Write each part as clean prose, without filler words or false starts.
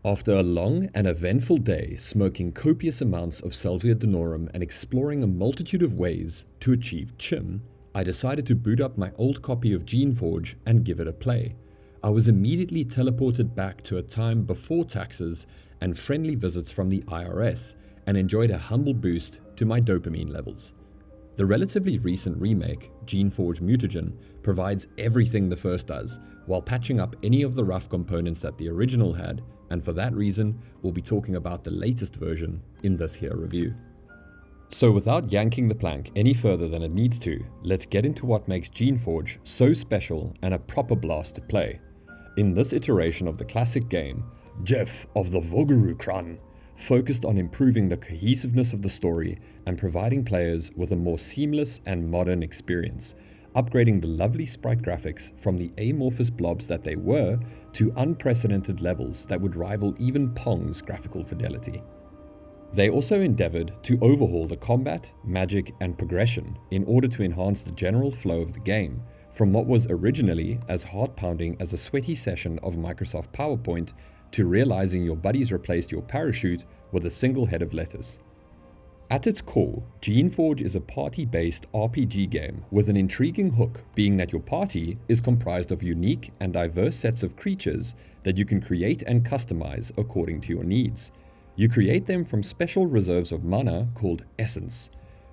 After a long and eventful day smoking copious amounts of Salvia Danorum and exploring a multitude of ways to achieve chim, I decided to boot up my old copy of Geneforge and give it a play. I was immediately teleported back to a time before taxes and friendly visits from the IRS and enjoyed a humble boost to my dopamine levels. The relatively recent remake, Geneforge Mutagen, provides everything the first does, while patching up any of the rough components that the original had, and for that reason, we'll be talking about the latest version in this here review. So without yanking the plank any further than it needs to, let's get into what makes Geneforge so special and a proper blast to play. In this iteration of the classic game, Jeff of the Vogarukran focused on improving the cohesiveness of the story and providing players with a more seamless and modern experience, upgrading the lovely sprite graphics from the amorphous blobs that they were to unprecedented levels that would rival even Pong's graphical fidelity. They also endeavored to overhaul the combat, magic, and progression in order to enhance the general flow of the game, from what was originally as heart-pounding as a sweaty session of Microsoft PowerPoint to realizing your buddies replaced your parachute with a single head of lettuce. At its core, Geneforge is a party-based RPG game with an intriguing hook being that your party is comprised of unique and diverse sets of creatures that you can create and customize according to your needs. You create them from special reserves of mana called essence.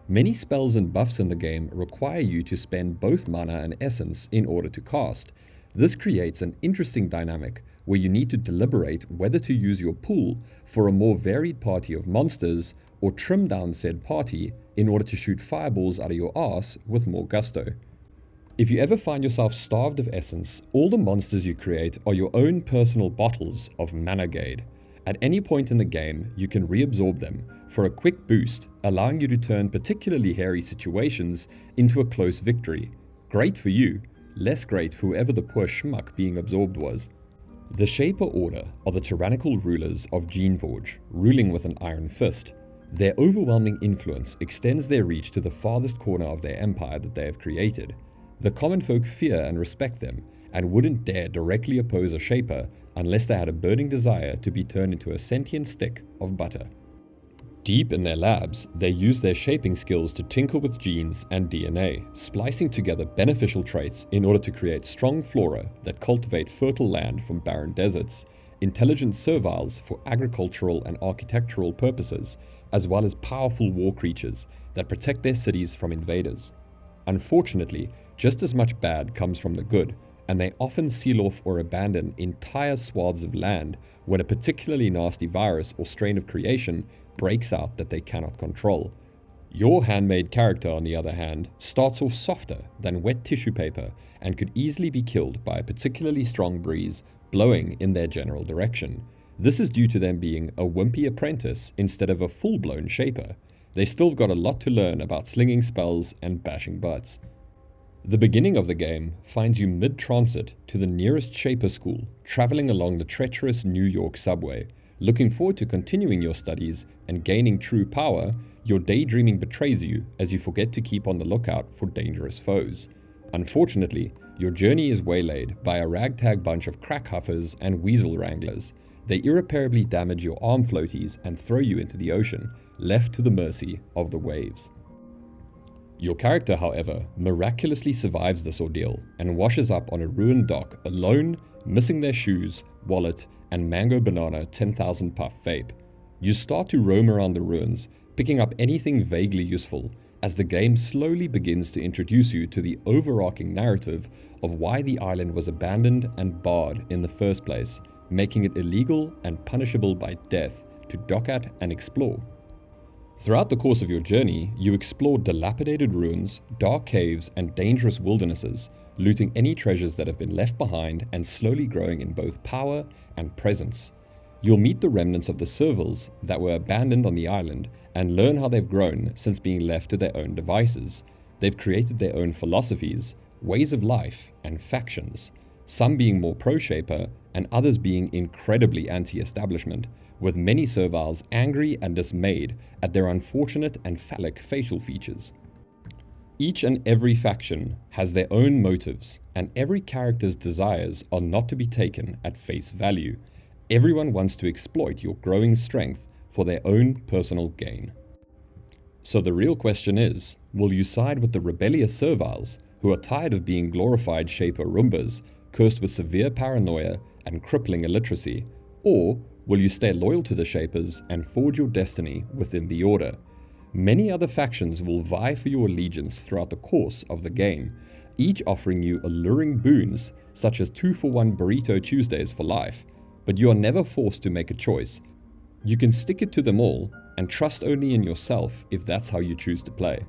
Many spells and buffs in the game require you to spend both mana and essence in order to cast. This creates an interesting dynamic where you need to deliberate whether to use your pool for a more varied party of monsters or trim down said party in order to shoot fireballs out of your arse with more gusto. If you ever find yourself starved of essence, all the monsters you create are your own personal bottles of Managade. At any point in the game, you can reabsorb them for a quick boost, allowing you to turn particularly hairy situations into a close victory. Great for you, less great for whoever the poor schmuck being absorbed was. The Shaper Order are the tyrannical rulers of Geneforge, ruling with an iron fist. Their overwhelming influence extends their reach to the farthest corner of their empire that they have created. The common folk fear and respect them, and wouldn't dare directly oppose a Shaper unless they had a burning desire to be turned into a sentient stick of butter. Deep in their labs, they use their shaping skills to tinker with genes and DNA, splicing together beneficial traits in order to create strong flora that cultivate fertile land from barren deserts, intelligent serviles for agricultural and architectural purposes, as well as powerful war creatures that protect their cities from invaders. Unfortunately, just as much bad comes from the good, and they often seal off or abandon entire swaths of land when a particularly nasty virus or strain of creation breaks out that they cannot control. Your handmade character, on the other hand, starts off softer than wet tissue paper and could easily be killed by a particularly strong breeze blowing in their general direction. This is due to them being a wimpy apprentice instead of a full-blown shaper. They still got a lot to learn about slinging spells and bashing butts. The beginning of the game finds you mid-transit to the nearest shaper school, traveling along the treacherous New York subway. Looking forward to continuing your studies and gaining true power, your daydreaming betrays you as you forget to keep on the lookout for dangerous foes. Unfortunately, your journey is waylaid by a ragtag bunch of crack huffers and weasel wranglers. They irreparably damage your arm floaties and throw you into the ocean, left to the mercy of the waves. Your character, however, miraculously survives this ordeal and washes up on a ruined dock alone, missing their shoes, wallet, and Mango Banana 10,000 puff vape. You start to roam around the ruins, picking up anything vaguely useful, as the game slowly begins to introduce you to the overarching narrative of why the island was abandoned and barred in the first place, making it illegal and punishable by death to dock at and explore. Throughout the course of your journey, you explore dilapidated ruins, dark caves, and dangerous wildernesses, looting any treasures that have been left behind and slowly growing in both power and presence. You'll meet the remnants of the Servils that were abandoned on the island and learn how they've grown since being left to their own devices. They've created their own philosophies, ways of life, and factions, some being more pro-Shaper and others being incredibly anti-establishment, with many serviles angry and dismayed at their unfortunate and phallic facial features. Each and every faction has their own motives, and every character's desires are not to be taken at face value. Everyone wants to exploit your growing strength for their own personal gain. So the real question is, will you side with the rebellious serviles who are tired of being glorified Shaper Roombas, cursed with severe paranoia and crippling illiteracy, or will you stay loyal to the Shapers and forge your destiny within the Order? Many other factions will vie for your allegiance throughout the course of the game, each offering you alluring boons such as 2-for-1 Burrito Tuesdays for life, but you are never forced to make a choice. You can stick it to them all and trust only in yourself if that's how you choose to play.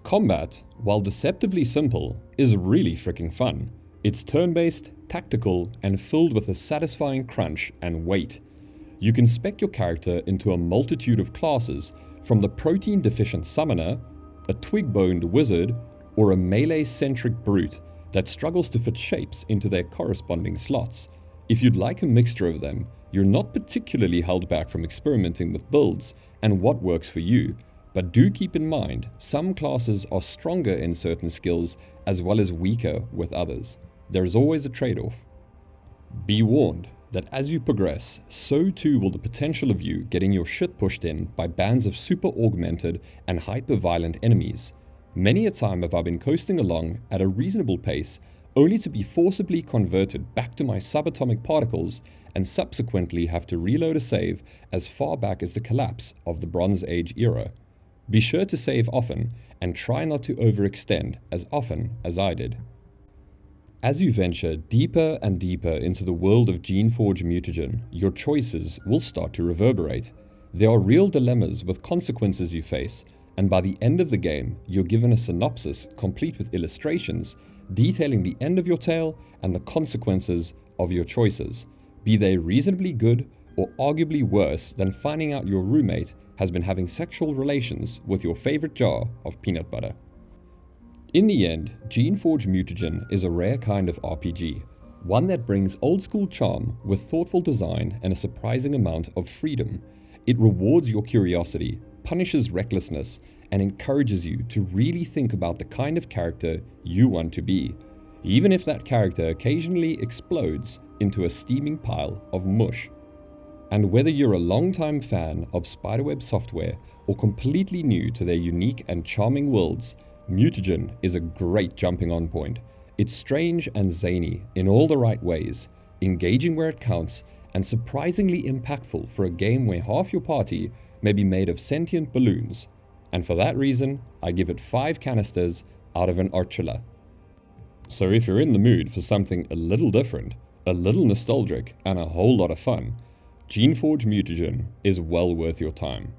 Combat, while deceptively simple, is really freaking fun. It's turn-based, tactical, and filled with a satisfying crunch and weight. You can spec your character into a multitude of classes, from the protein-deficient summoner, a twig-boned wizard, or a melee-centric brute that struggles to fit shapes into their corresponding slots. If you'd like a mixture of them, you're not particularly held back from experimenting with builds and what works for you, but do keep in mind some classes are stronger in certain skills as well as weaker with others. There is always a trade-off. Be warned that as you progress, so too will the potential of you getting your shit pushed in by bands of super augmented and hyper-violent enemies. Many a time have I been coasting along at a reasonable pace only to be forcibly converted back to my subatomic particles and subsequently have to reload a save as far back as the collapse of the Bronze Age era. Be sure to save often and try not to overextend as often as I did. As you venture deeper and deeper into the world of Geneforge Mutagen, your choices will start to reverberate. There are real dilemmas with consequences you face, and by the end of the game, you're given a synopsis complete with illustrations detailing the end of your tale and the consequences of your choices, be they reasonably good or arguably worse than finding out your roommate has been having sexual relations with your favorite jar of peanut butter. In the end, Geneforge Mutagen is a rare kind of RPG, one that brings old-school charm with thoughtful design and a surprising amount of freedom. It rewards your curiosity, punishes recklessness, and encourages you to really think about the kind of character you want to be, even if that character occasionally explodes into a steaming pile of mush. And whether you're a long-time fan of Spiderweb Software or completely new to their unique and charming worlds, Mutagen is a great jumping-on point. It's strange and zany in all the right ways, engaging where it counts, and surprisingly impactful for a game where half your party may be made of sentient balloons. And for that reason, I give it 5 canisters out of an Archula. So if you're in the mood for something a little different, a little nostalgic, and a whole lot of fun, Geneforge Mutagen is well worth your time.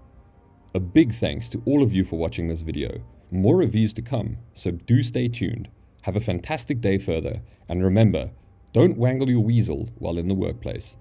A big thanks to all of you for watching this video. More reviews to come, so do stay tuned. Have a fantastic day further, and remember, don't wangle your weasel while in the workplace.